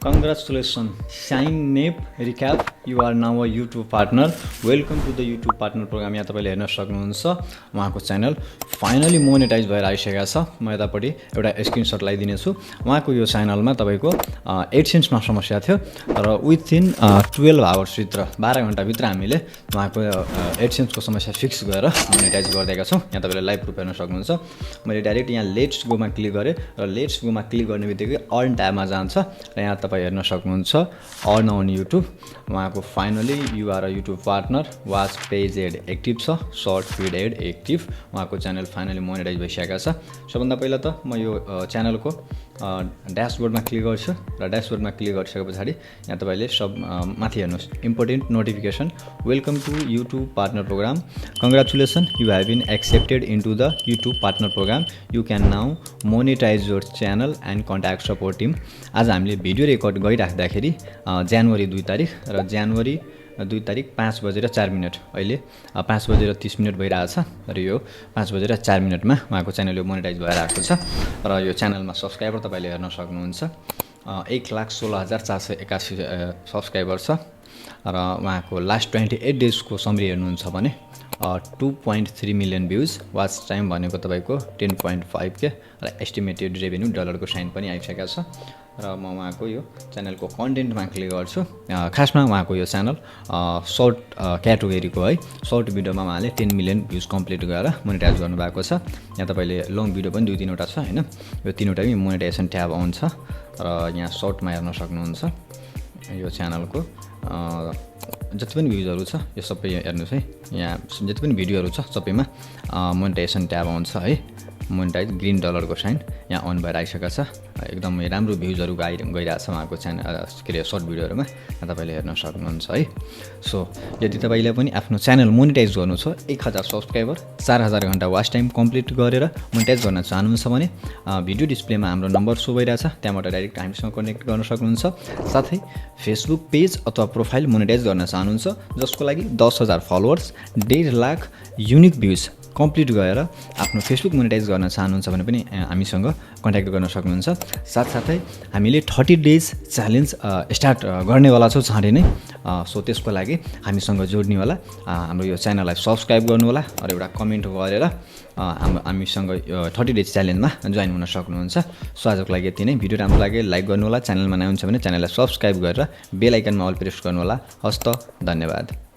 Congratulations, 𝗫𝐶 you are now a YouTube partner. Welcome to the YouTube partner program. यहाँ तपाईले हेर्न सक्नुहुन्छ उहाँको च्यानल फाइनली मोनेटाइज भएर आइसकेको छ। म यतापट्टि एउटा स्क्रिनशट लगाइदिने छु। उहाँको यो च्यानलमा तपाईको एडसेन्समा समस्या थियो र विथिन 12 आवर्स भित्र 12 घण्टा भित्र हामीले उहाँको एडसेन्सको समस्या फिक्स गरेर मोनेटाइज गर्दिएका छौं। यहाँ तपाईले लाइभ प्रुफ हेर्न सक्नुहुन्छ। मैले डाइरेक्ट यहाँ लेट्स गो मा क्लिक गरे र लेट्स गो मा क्लिक गर्ने बित्तिकै अर्न ट्याबमा जान्छ र यहाँ तपाईं हेर्न सक्नुहुन्छ अर्न अन युट्युब। उहाँको finally you are a YouTube partner, watch page ad active छ, सर्ट फिड एड एक्टिभ। उहाँको च्यानल फाइनली मोनेटाइज भइसकेको छ। सबभन्दा पहिला त म यो च्यानलको ड्याशबोर्डमा क्लिक गर्छु र ड्याशबोर्डमा क्लिक गरिसके पछाडि यहाँ तपाईले सब माथि हेर्नुस् important notification welcome to YouTube partner program, congratulation you have been accepted into the YouTube partner program, you can now monetize your channel and contact support team. आज हामीले भिडियो रेकर्ड गरिराख्दाखेरि जनवरी 2 तारिक र जनवरी 2 तारिक 5:04 अहिले 5:30 भइरहेछ र यो 5:04 उहाँको च्यानल यो मोनेटाइज भएर आएको छ र यो च्यानलमा सब्स्क्राइबर तपाईले हेर्न सक्नुहुन्छ 1,16,481 सब्स्क्राइबर छ र उहाँको लास्ट 28 डेजको समरी हेर्नुहुन्छ भने 2.3 मिलियन भ्युज, वाच टाइम भनेको तपाईको 10.5K र एस्टिमेटेड रेभेन्यू डलरको साइन पनि आइसकेको छ र म उहाँको यो च्यानलको कन्टेन्टमा क्लिक गर्छु। खासमा उहाँको यो च्यानल सर्ट क्याटेगोरीको है सर्ट भिडियोमा उहाँले 10 मिलियन भ्युज कम्प्लिट गरेर मोनेटाइज गर्नुभएको छ। यहाँ तपाईले लङ भिडियो पनि 2-3वटा छ हैन, यो तीनवटामै मोनेटाइजेसन ट्याब आउँछ र यहाँ सर्टमा हेर्न सक्नुहुन्छ यो च्यानलको जति पनि भ्युजहरु छ यो सबै हेर्नुस् है। यहाँ जति पनि भिडियोहरु छ सबैमा मोनेटाइजेसन ट्याब आउँछ है। मोनेटाइज ग्रीन डलरको साइन यहाँ अन भएर आइसकेको छ। एकदमै राम्रो भ्युजहरु गइरहेछ उहाँको च्यानल के रे सर्ट भिडियोहरुमा, यहाँ तपाईले हेर्न सक्नुहुन्छ है। सो यदि तपाईले पनि आफ्नो च्यानल मोनेटाइज गर्नु छ, 1000 सब्स्क्राइबर 4000 घण्टा वाच टाइम कम्प्लिट गरेर मोनेटाइज गर्न चाहनुहुन्छ भने भिडियो डिस्प्लेमा हाम्रो नम्बर सो भइरहेछ, त्यहाँबाट डाइरेक्ट हामीसँग कनेक्ट गर्न सक्नुहुन्छ। साथै फेसबुक पेज अथवा प्रोफाइल मोनेटाइज गर्न चाहनुहुन्छ जसको लागि 10,000 followers 1.5 lakh unique views complete गरेर आफ्नो फेसबुक मोनेटाइज गर्न चाहनुहुन्छ भने पनि हामीसँग कन्ट्याक्ट गर्न सक्नुहुन्छ। साथसाथै हामीले 30 डेज च्यालेन्ज स्टार्ट गर्नेवाला छौँ चाँडै नै। सो त्यसको लागि हामीसँग जोड्ने होला, हाम्रो यो च्यानललाई सब्स्क्राइब गर्नु होला र एउटा कमेन्ट गरेर हामीसँग 30 डेज च्यालेन्जमा जोइन हुन सक्नुहुन्छ। सो आजको लागि यति नै। भिडियो राम्रो लाग्यो लाइक गर्नु होला, च्यानलमा नयाँ हुन्छ भने च्यानललाई सब्स्क्राइब गरेर बेल आइकनमा अल प्रेस गर्नु होला। हस्त धन्यवाद।